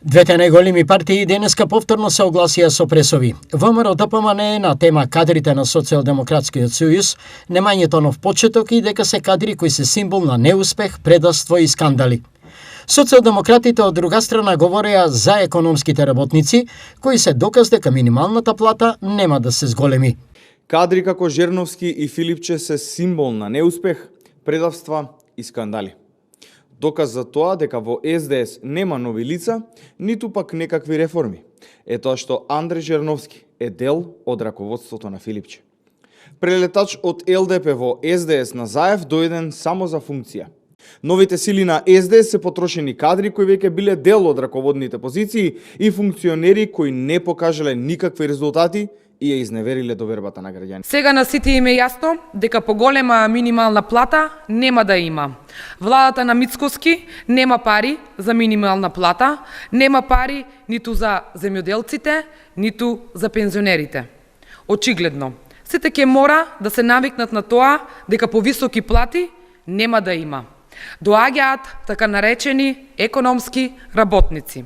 Двете најголеми партии денеска повторно се огласија со пресови. ВМРО-ДПМН е на тема кадрите на Социјалдемократскиот сојуз, немањето нов почеток и дека се кадри кои се символ на неуспех, предавство и скандали. Социјалдемократите од друга страна говореа за економските работници, кои се доказ дека минималната плата нема да се зголеми. Кадри како Жерновски и Филипче се символ на неуспех, предавства и скандали. Доказ за тоа дека во СДС нема нови лица, ниту пак некакви реформи, е тоа што Андреј Жерновски е дел од раководството на Филипче. Прелетач од ЛДП во СДС на Заев дојден само за функција. Новите сили на СДС се потрошени кадри кои веќе биле дел од раководните позиции и функционери кои не покажале никакви резултати и ја изневериле довербата на граѓани. Сега на сите им е јасно дека поголема минимална плата нема да има. Владата на Мицкоски нема пари за минимална плата, нема пари ниту за земјоделците, ниту за пензионерите. Очигледно, сите ќе мора да се навикнат на тоа дека повисоки плати нема да има. Доаѓаат така наречени економски работници.